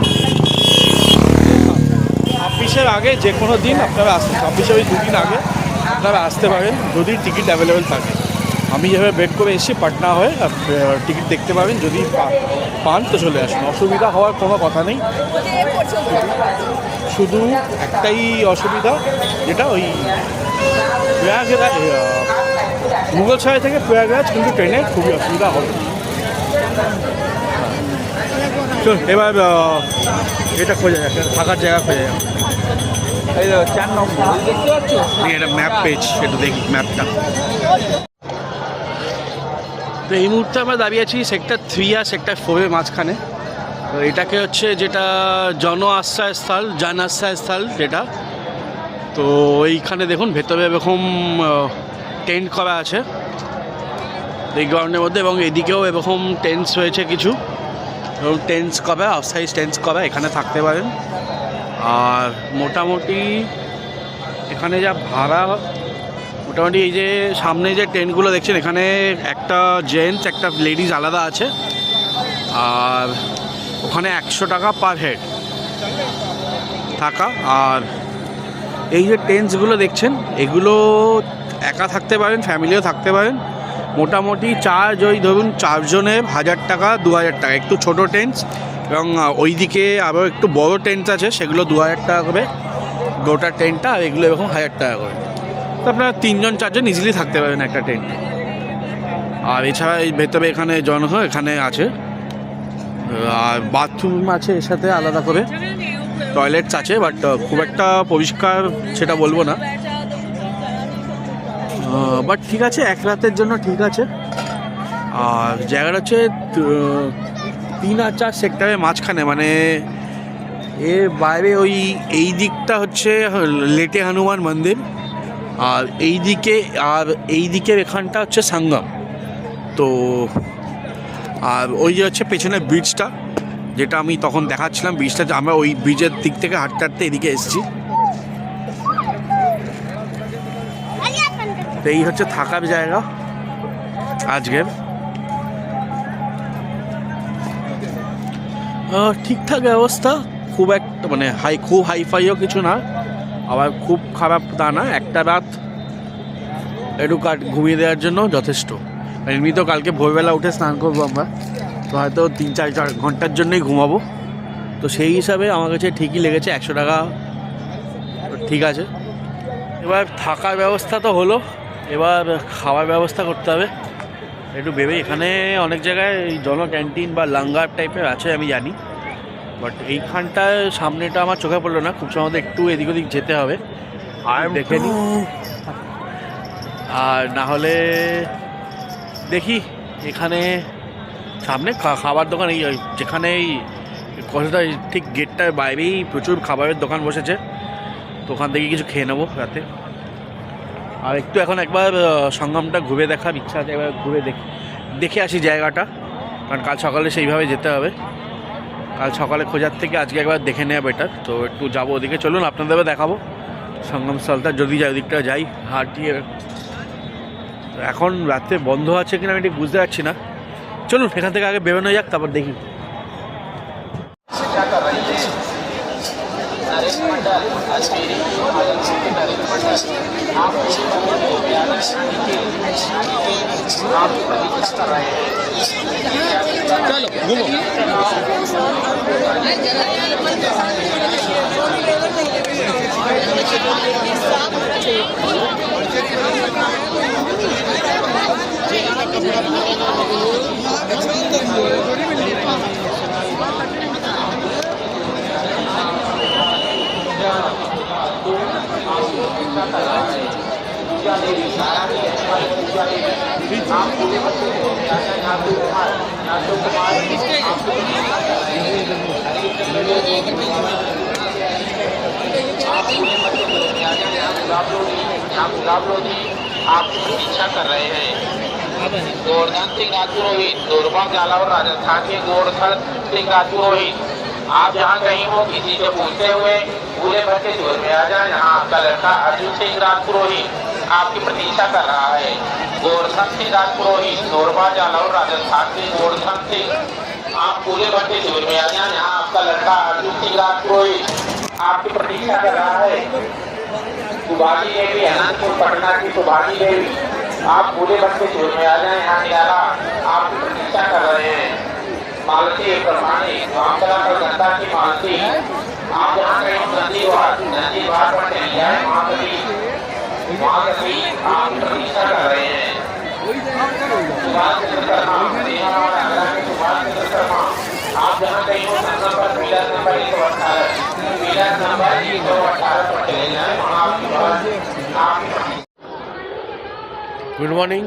26-এর আগে যে কোনো দিন আপনারা 26-এর 2 দিন আগে আপনারা আসতে পারেন যদি টিকিট অ্যাভেলেবেল থাকে। আমি যেভাবে বেড করে এসেছি পাটনা হয়ে, টিকিট দেখতে পাবেন, যদি পান তো চলে আসুন, অসুবিধা হওয়ার কোনো কথা নেই। শুধু একটাই অসুবিধা, যেটা ওই প্রয়াগরাজ মুঘলসরাই থেকে প্রয়াগরাজ কিন্তু ট্রেনে খুবই অসুবিধা হবে। এবার এটা খোঁজা যাক, থাকার জায়গা খোঁজা যাক। এই 4 নম্বর দেখতে পাচ্ছ, এটা ম্যাপ পেজ, একটু দেখি ম্যাপটা। তো এই মুহূর্তে আমরা দাঁড়িয়ে আছি সেক্টর 3 আর সেক্টর 4-এর মাঝখানে। তো এটাকে হচ্ছে যেটা জন আশ্রয়স্থল যেটা। তো এইখানে দেখুন ভেতরে এরকম টেন্ট করা আছে এই গ্রাউন্ডের মধ্যে, এবং এদিকেও এরকম টেন্টস রয়েছে কিছু, এবং টেন্টস করা আউটসাইড টেন্টস করা, এখানে থাকতে পারেন। আর মোটামুটি এখানে যা ভাড়া, মোটামুটি এই যে সামনে যে টেন্টগুলো দেখছেন এখানে একটা জেন্টস একটা লেডিস আলাদা আছে, আর ওখানে 100 টাকা পার হেড থাকা। আর এই যে টেন্টসগুলো দেখছেন এগুলো একা থাকতে পারেন, ফ্যামিলিও থাকতে পারেন। মোটামুটি ওই ধরুন 4 জনের 1000 টাকা 2000 টাকা, একটু ছোটো টেন্টস, এবং ওই দিকে আরও একটু বড় টেন্ট আছে সেগুলো 2000 টাকা করে গোটা টেন্টটা, আর এগুলো এরকম 1000 টাকা করে। তো আপনারা 3 জন 4 জন ইজিলি থাকতে পারেন একটা টেন্টে। আর এছাড়া এই ভেতরে এখানে এখানে আছে, আর বাথরুম আছে এর সাথে আলাদা করে, টয়লেটস আছে, বাট খুব একটা পরিষ্কার সেটা বলবো না, বাট ঠিক আছে, এক রাতের জন্য ঠিক আছে। আর জায়গাটা হচ্ছে 3 আর 4 সেক্টরের মাঝখানে, মানে এর বাইরে এই দিকটা হচ্ছে লেটে হনুমান মন্দির, আর এই দিকের এখানটা হচ্ছে সঙ্গম। তো আর ওই যে হচ্ছে পেছনে ব্রিজটা, যেটা আমি তখন দেখাচ্ছিলাম, ব্রিজটা আমরা ওই ব্রিজের দিক থেকে হাঁটতে হাঁটতে এদিকে এসেছি। তো এই হচ্ছে থাকার জায়গা আজকের। ঠিকঠাক ব্যবস্থা, খুব একটা মানে খুব হাইফাইও কিছু না, আবার খুব খারাপ তা না। একটা রাত একটু ঘুমিয়ে দেওয়ার জন্য যথেষ্ট। এমনি তো কালকে ভোরবেলা উঠে স্নান করবো আমরা, তো হয়তো 3-4 ঘন্টার জন্যই ঘুমাবো। তো সেই হিসাবে আমার কাছে ঠিকই লেগেছে, 100 টাকা ঠিক আছে। এবার থাকার ব্যবস্থা তো হলো, এবার খাওয়ার ব্যবস্থা করতে হবে একটু ভেবে। এখানে অনেক জায়গায় জন ক্যান্টিন বা লাঙ্গার টাইপের আছে আমি জানি, বাট এইখানটায় সামনেটা আমার চোখে পড়লো না, খুব সম্ভবত একটু এদিক ওদিক যেতে হবে, দেখে নিই। আর না হলে দেখি এখানে সামনে খাবার দোকান, এই যেখানে এই কথাটা ঠিক গেটটার বাইরেই প্রচুর খাবারের দোকান বসেছে, তো ওখান থেকে কিছু খেয়ে নেবো রাতে। আর একটু এখন একবার সঙ্গমটা ঘুরে দেখার ইচ্ছা আছে, একবার ঘুরে দেখে আসি জায়গাটা, কারণ কাল সকালে সেইভাবে যেতে হবে। কাল সকালে খোঁজার থেকে আজকে একবার দেখে নেওয়া বেটার। তো একটু যাবো ওদিকে, চলুন আপনাদেরও দেখাবো সঙ্গম স্থলটা, যদি যাই ওদিকটা যাই হাঁটিয়ে। এখন রাতে বন্ধ আছে কিনা আমি ঠিক বুঝতে পারছি না। চলুন এখান থেকে আগে বেরোনো যাক, তারপর দেখি। চলো ঘুমো। आपकी प्रतीक्षा कर रहे हैं। गोवर्धन सिंह राजपुरोहित, नूरबा जाला और राजस्थान के गोवर्धन सिंह राजपुरोहित, आप जहाँ कहीं हो किसी से पूछते हुए भूले भटके जोर में आ जाए। यहाँ आपका लड़का अर्जुन सिंह राजपुरोहित आपकी प्रतीक्षा कर रहा है। गोवर्धन सिंह राजपुरोहित, नूरबा जाला और राजस्थान के गोवर्धन सिंह, आप भूले भटके जोर में आ जाए। यहाँ आपका लड़का अर्जुन सिंह राजपुरोहित आपकी प्रतीक्षा कर रहा है। सुभागी देवी, अनंतपुर पटना की सुभागी देवी, आप पूरे बच्चे जोर में आ जाए। यहाँ निराला आपकी प्रतीक्षा कर रहे हैं। मालती प्रमाणिक, मामला कलकत्ता की मालती, आप जहाँ कहीं नंदीवार पर चली जाए। महाकवि आपकी प्रतीक्षा कर रहे हैं। सुभाष चंद्र शर्मा, सुभाष चंद्र शर्मा, आप जहाँ कहीं हो संगम पर मिलर नंबर 118 पर चले जाए। Good morning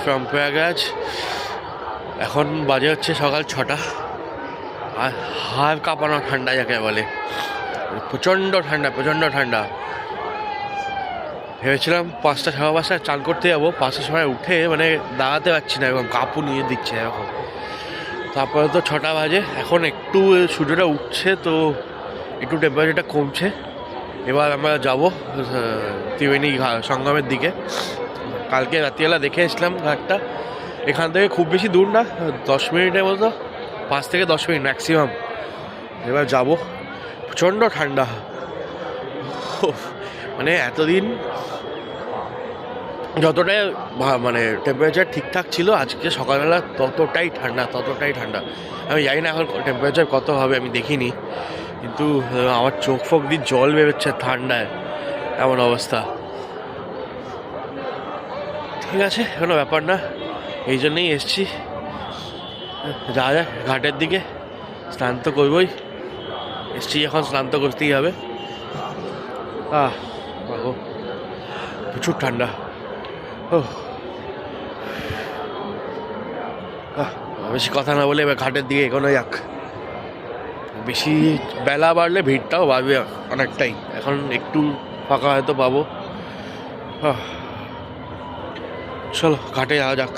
from Prayagraj. এখন বাজে হচ্ছে সকাল 6টা, আর হাড় কাঁপানো ঠান্ডা যাকে বলে, প্রচণ্ড ঠান্ডা, প্রচণ্ড ঠান্ডা। ভেবেছিলাম 5টা 5:15 চান করতে যাবো, 5টার সময় উঠে মানে দাঁড়াতে পারছি না, এরকম কাঁপু নিয়ে দিচ্ছে এরকম। তারপরে তো 6টা বাজে, এখন একটু সূর্যটা উঠছে, তো একটু টেম্পারেচারটা কমছে। এবার আমরা যাবো ত্রিবেণী সঙ্গমের দিকে। কালকে রাত্রিবেলা দেখে এসলাম ঘাটটা, এখান থেকে খুব বেশি দূর না, 10 মিনিটের মতো, 5 থেকে 10 মিনিট ম্যাক্সিমাম। এবার যাব, প্রচণ্ড ঠান্ডা। মানে এতদিন যতটাই মানে টেম্পারেচার ঠিকঠাক ছিল, আজকে সকালবেলা ততটাই ঠান্ডা। আমি জানি না এখন টেম্পারেচার কত হবে, আমি দেখিনি, কিন্তু আমার চোখ ফোক দিয়ে জল বেরোচ্ছে ঠান্ডায়, এমন অবস্থা। ঠিক আছে, কোনো ব্যাপার না, এই জন্যই এসছি। যা ঘাটের দিকে, স্নান তো করবই, এসছি এখন, স্নান তো করতেই হবে। প্রচুর ঠান্ডা। বেশি কথা না বলে এবার ঘাটের দিকে এগোনো যাক। বেশি বেলা বাড়লে ভিড়টাও বাড়বে অনেকটাই, এখন একটু ফাঁকা হয়তো পাবো। চলো ঘাটে যাওয়া যাক।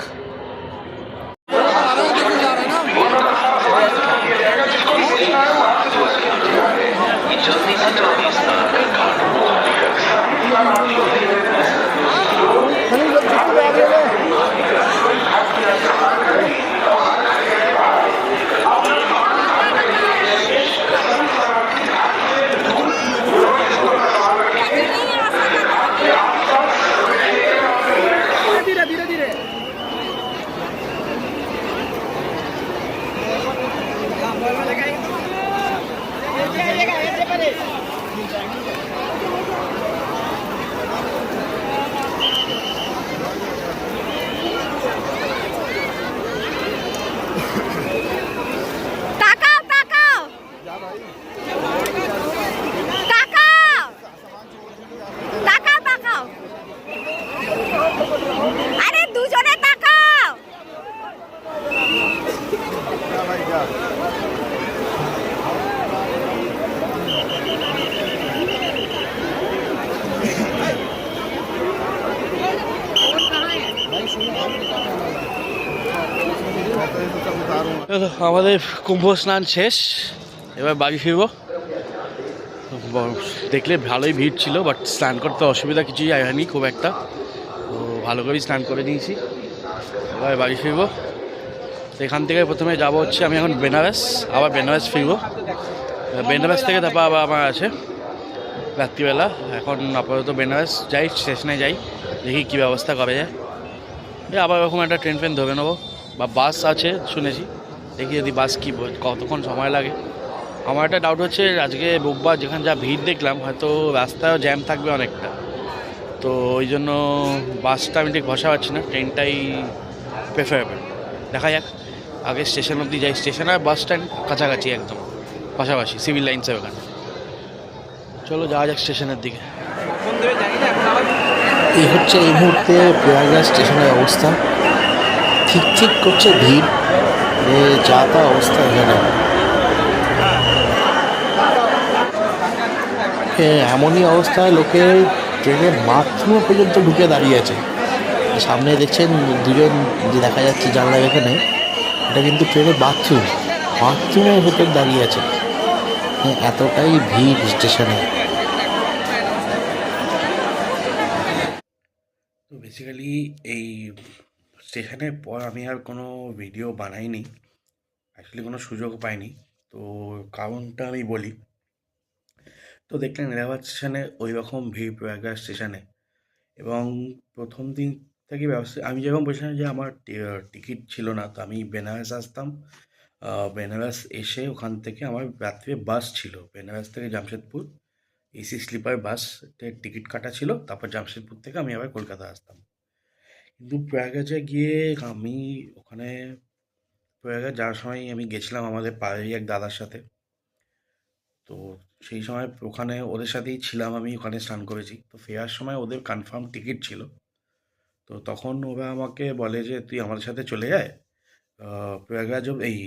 চলো, আমাদের কুম্ভ স্নান শেষ, এবার বাড়ি ফিরবো। দেখলে ভালোই ভিড় ছিল, বাট স্নান করতে অসুবিধা কিছুই হয়নি খুব একটা, তো ভালো করেই স্নান করে নিয়েছি। এবার বাড়ি ফিরবো। তো এখান থেকে প্রথমে যাবো হচ্ছে, আমি এখন বেনারস, আবার বেনারস ফিরবো। বেনারস থেকে তারপর আবার আমার আছে রাত্রিবেলা। এখন আপাতত বেনারস যাই, স্টেশনে যাই, দেখি কী ব্যবস্থা করা যায়। আবার এরকম একটা ট্রেন ফ্রেন ধরে নেবো, বা বাস আছে শুনেছি, দেখি যদি বাস কী কতক্ষণ সময় লাগে। আমার একটা ডাউট হচ্ছে, আজকে রোববার যেখানে যা ভিড় দেখলাম, হয়তো রাস্তায়ও জ্যাম থাকবে অনেকটা, তো ওই জন্য বাসটা আমি ঠিক ভরসা পাচ্ছি না, ট্রেনটাই প্রেফারেবল। দেখা যাক, আগে স্টেশন অবধি যাই। স্টেশন আর বাস স্ট্যান্ড কাছাকাছি, একদম পাশাপাশি, সিভিল লাইন্সের ওখানে। চলো যাওয়া যাক স্টেশনের দিকে। এই হচ্ছে এই মুহূর্তে প্রয়াগরাজ স্টেশনের অবস্থা। ঠিক ঠিক করছে ভিড়, যা তা অবস্থা এখানে। এমনই অবস্থায় লোকে ট্রেনের বাথরুম পর্যন্ত ঢুকে দাঁড়িয়ে আছে। সামনে দেখছেন দুজন যে দেখা যাচ্ছে জানলার এখানে, এটা কিন্তু ট্রেনের বাথরুমের ভেতর দাঁড়িয়ে আছে। এতটাই ভিড় স্টেশনে। তো বেসিক্যালি এই স্টেশনের পর আমি আর কোনো ভিডিও বানাইনি, অ্যাকচুয়ালি কোনো সুযোগ পাইনি। তো কারণটা আমি বলি। তো দেখলেন এলাহাবাদ স্টেশনে ওই রকম ভিড় প্রয়াগরাজ স্টেশনে, এবং প্রথম দিন থেকে ব্যবস্থা আমি যেরকম বলছিলাম যে আমার টিকিট ছিল না, তো আমি বেনারস আসতাম। বেনারস এসে ওখান থেকে আমার রাত্রে বাস ছিল, বেনারস থেকে জামশেদপুর এসি স্লিপার বাসের টিকিট কাটা ছিল। তারপর জামশেদপুর থেকে আমি আবার কলকাতা আসতাম। কিন্তু প্রয়াগরাজে গিয়ে আমি ওখানে প্রয়াগরাজ যাওয়ার সময় আমি গেছিলাম আমাদের পাড়ারই এক দাদার সাথে। তো সেই সময় ওখানে ওদের সাথেই ছিলাম, আমি ওখানে স্নান করেছি। তো ফেরার সময় ওদের কনফার্ম টিকিট ছিল, তো তখন ওরা আমাকে বলে যে তুই আমাদের সাথে চলে যায় প্রয়াগরাজ এই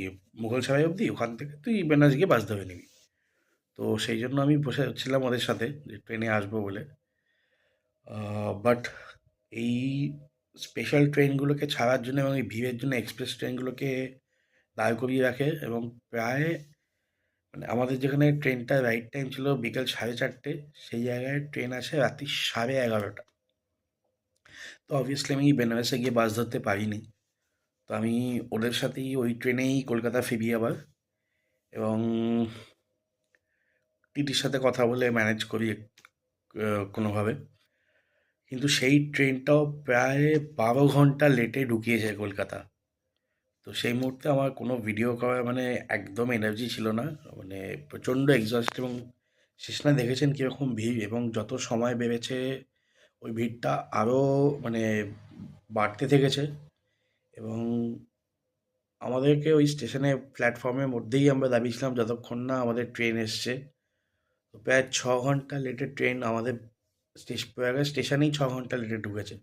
মুঘল সরাই অবধি, ওখান থেকে তুই বেনারস গিয়ে বাস ধরে নিবি। তো সেই জন্য আমি বসে ছিলাম ওদের সাথে, যে ট্রেনে আসবো বলে। বাট এই স্পেশাল ট্রেনগুলোকে ছাড়ার জন্য এবং এই ভিড়ের জন্য এক্সপ্রেস ট্রেনগুলোকে দাঁড় করিয়ে রাখে, এবং প্রায় মানে আমাদের যেখানে ট্রেনটা রাইট টাইম ছিল বিকেল 4:30, সেই জায়গায় ট্রেন আসে রাত্রি 11:30। তো অবভিয়াসলি আমি বেনারসে গিয়ে বাস ধরতে পারিনি, তো আমি ওদের সাথেই ওই ট্রেনেই কলকাতা ফিরি আবার, এবং টিটির সাথে কথা বলে ম্যানেজ করি কোনোভাবে। কিন্তু সেই ট্রেনটাও প্রায় 12 ঘন্টা লেটে ঢুকিয়েছে কলকাতা। তো সেই মুহূর্তে আমার কোনো ভিডিও করার মানে একদম এনার্জি ছিল না, মানে প্রচণ্ড এক্সস্ট। এবং স্টেশনে দেখেছেন কীরকম ভিড়, এবং যত সময় বেড়েছে ওই ভিড়টা আরও মানে বাড়তে থেকেছে। এবং আমাদেরকে ওই স্টেশনে প্ল্যাটফর্মের মধ্যেই আমরা দাঁড়িয়েছিলাম যতক্ষণ না আমাদের ট্রেন এসছে। তো প্রায় 6 ঘন্টা লেটে ট্রেন আমাদের প্রয়াগরাজ স্টেশনেই 6 ঘন্টা লেটে ঢুকেছে।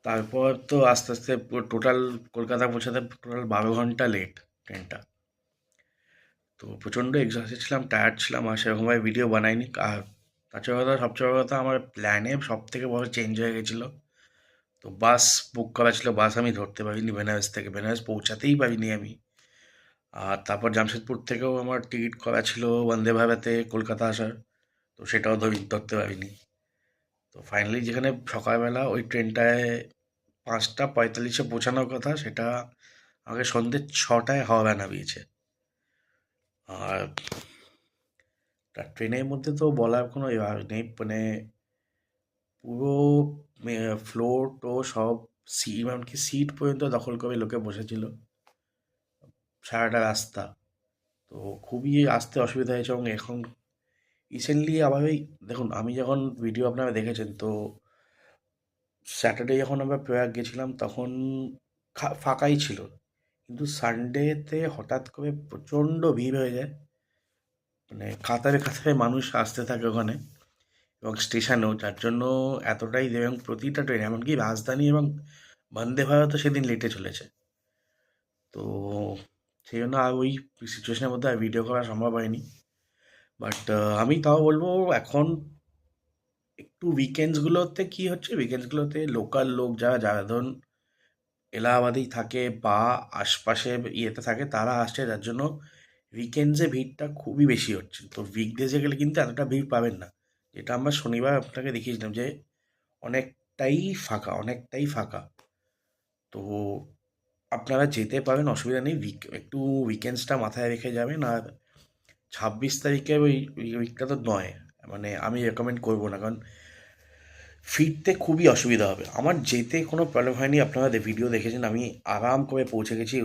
তারপর তো আস্তে আস্তে টোটাল কলকাতা পৌঁছাতে টোটাল 12 ঘন্টা লেট ট্রেনটা। তো প্রচণ্ড এক্সস্টেড ছিলাম, টায়ার্ড ছিলাম, আর সেরকমভাবে ভিডিও বানাইনি। আর তাছাড়া কথা, সবচেয়ে বড় কথা, আমার প্ল্যানে সব থেকে বড় চেঞ্জ হয়ে গেছিলো। তো বাস বুক করা ছিল, বাস আমি ধরতে পারিনি বেনারস থেকে, বেনারস পৌঁছাতেই পারিনি আমি। আর তারপর জামশেদপুর থেকেও আমার টিকিট করা ছিল বন্দে ভারতে কলকাতা আসার, তো সেটাও ধরতে পারিনি। তো ফাইনালি যেখানে সকালবেলা ওই ট্রেনটায় 5:45 পৌঁছানোর কথা, সেটা আমাকে সন্ধ্যে 6টায় হাওড়া নামিয়েছে। আর তার ট্রেনের মধ্যে তো বলার কোনো নেই, মানে পুরো ফ্লোর তো সব এমনকি সিট পর্যন্ত দখল করে লোকে বসেছিল সারাটা রাস্তা। তো খুবই আসতে অসুবিধা হয়েছে। এবং এখন রিসেন্টলি আবার ওই দেখুন, আমি যখন ভিডিও আপনারা দেখেছেন, তো স্যাটারডে যখন আমরা প্রয়াগ গেছিলাম তখন ফাঁকাই ছিল, কিন্তু সানডেতে হঠাৎ করে প্রচণ্ড ভিড় হয়ে যায়, মানে কাতারে কাতারে মানুষ আসতে থাকে ওখানে এবং স্টেশনেও, যার জন্য এতটাই এবং প্রতিটা ট্রেন, এমনকি রাজধানী এবং বন্দে ভারতও সেদিন লেটে চলেছে। তো সেই জন্য আর ওই সিচুয়েশনের মধ্যে আর ভিডিও করা সম্ভব হয়নি। বাট আমি তাও বলবো, এখন একটু উইকেন্ডসগুলোতে কী হচ্ছে, উইকেন্ডসগুলোতে লোকাল লোক যারা যারা ধরুন এলাহাবাদেই থাকে বা আশপাশে ইয়েতে থাকে তারা আসছে, যার জন্য উইকেন্ডসে ভিড়টা খুবই বেশি হচ্ছে। তো উইকডেজে গেলে কিন্তু এতটা ভিড় পাবেন না, যেটা আমরা শনিবার আপনাকে দেখিয়েছিলাম যে অনেকটাই ফাঁকা, অনেকটাই ফাঁকা। তো আপনারা যেতে পারেন, অসুবিধা নেই। একটু উইকেন্ডসটা মাথায় রেখে যাবেন। আর 26 তারিখে ওই উইকটা তো নয়, মানে আমি রেকমেন্ড করবো না, কারণ ফিরতে খুবই অসুবিধা হবে। আমার যেতে কোনো প্রবলেম হয়নি, আপনারা ভিডিও দেখেছেন, আমি আরাম করে পৌঁছে গেছি।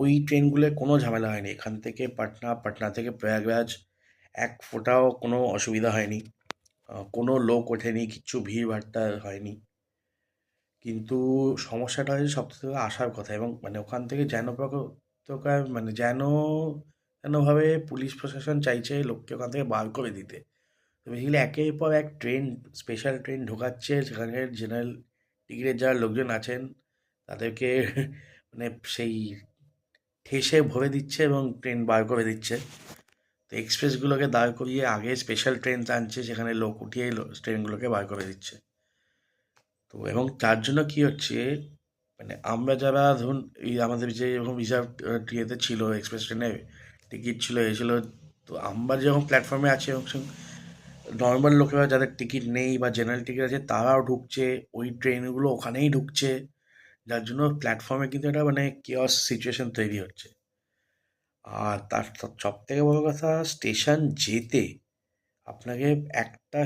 ওই ট্রেনগুলোয় কোনো ঝামেলা হয়নি। এখান থেকে পাটনা, পাটনা থেকে প্রয়াগরাজ এক ফোঁটাও কোনো অসুবিধা হয়নি, কোনো লোক ওঠেনি, কিচ্ছু ভিড় ভাট্টা হয়নি। কিন্তু সমস্যাটা হয়েছে সব থেকে আসার কথা, এবং মানে ওখান থেকে যেন প্রকার মানে যেনভাবে পুলিশ প্রশাসন চাইছে লোককে ওখান থেকে বার করে দিতে। তো বেসিক্যালি একের পর এক ট্রেন, স্পেশাল ট্রেন ঢোকাচ্ছে, সেখানকার জেনারেল টিকিটের যারা লোকজন আছেন তাদেরকে মানে সেই ঠেসে ভরে দিচ্ছে এবং ট্রেন বার করে দিচ্ছে। তো এক্সপ্রেসগুলোকে দাঁড় করিয়ে আগে স্পেশাল ট্রেন টানছে, সেখানে লোক উঠিয়ে ট্রেনগুলোকে বার করে দিচ্ছে। তো এবং তার জন্য কী হচ্ছে, মানে আমরা যারা ধরুন এই আমাদের যে এরকম রিজার্ভ ইয়েতে ছিল, এক্সপ্রেস ট্রেনে টিকিট ছিল এ তো আমরা যখন প্ল্যাটফর্মে আছি এবং নর্মাল লোকেরা যাদের টিকিট নেই বা জেনারেল টিকিট আছে তারাও ঢুকছে, ওই ট্রেনগুলো ওখানেই ঢুকছে, যার জন্য প্ল্যাটফর্মে কিন্তু একটা মানে কেওয়াস সিচুয়েশন তৈরি হচ্ছে। আর তার সব থেকে বড় কথা, স্টেশন যেতে আপনাকে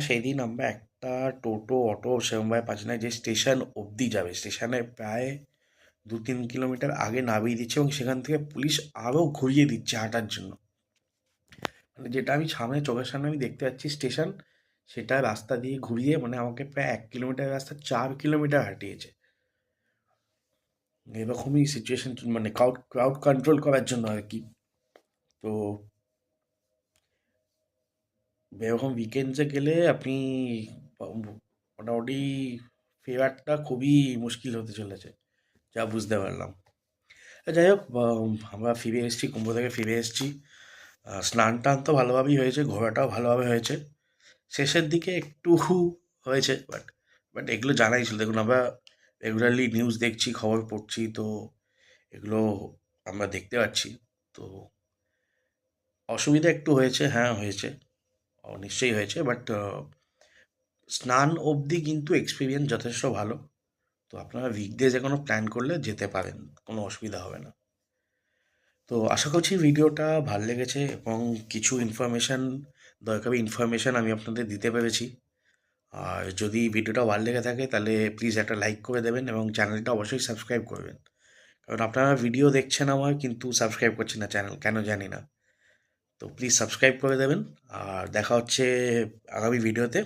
সেই দিন আমরা একটা টোটো অটো সেরকমভাবে পাচ্ছি না যে স্টেশন অবধি যাবে। স্টেশনে প্রায় 2-3 কিলোমিটার আগে নামিয়ে দিচ্ছে এবং সেখান থেকে পুলিশ আরও ঘুরিয়ে দিচ্ছে হাঁটার জন্য। মানে যেটা আমি চোখের সামনে আমি দেখতে পাচ্ছি স্টেশন, সেটা রাস্তা দিয়ে ঘুরিয়ে মানে আমাকে প্রায় 1 কিলোমিটার রাস্তা 4 কিলোমিটার হাঁটিয়েছে। এরকমই সিচুয়েশন, মানে ক্রাউড কন্ট্রোল করার জন্য আর কি। তো এরকম উইকেন্ডসে গেলে আপনি মোটামুটি ফেরারটা খুবই মুশকিল হতে চলেছে, যা বুঝতে পারলাম। যাই হোক, আমরা ফিরে এসেছি, কুম্ভ থেকে ফিরে এসেছি। স্নান টান তো ভালোভাবেই হয়েছে, ঘোরাটাও ভালোভাবে হয়েছে। শেষের দিকে একটু হয়েছে, বাট এগুলো জানাই ছিল। দেখুন, আমরা রেগুলারলি নিউজ দেখছি, খবর পড়ছি, তো এগুলো আমরা দেখতে পাচ্ছি। তো অসুবিধা একটু হয়েছে, হ্যাঁ হয়েছে, নিশ্চয়ই হয়েছে, বাট স্নান অবধি কিন্তু এক্সপিরিয়েন্স যথেষ্ট ভালো। তো আপনারা উইকডেজে কোনো প্ল্যান করলে যেতে পারেন, কোনো অসুবিধা হবে না। তো আশা করছি ভিডিওটা ভালো লেগেছে এবং কিছু দরকারি ইনফরমেশান আমি আপনাদের দিতে পেরেছি। আর যদি ভিডিওটা ভালো লেগে থাকে তাহলে প্লিজ একটা লাইক করে দেবেন এবং চ্যানেলটা অবশ্যই সাবস্ক্রাইব করবেন, কারণ আপনারা ভিডিও দেখছেন আমার, কিন্তু সাবস্ক্রাইব করছেন না চ্যানেল, কেন জানি না। তো প্লিজ সাবস্ক্রাইব করে দেবেন, আর দেখা হচ্ছে আগামী ভিডিওতে।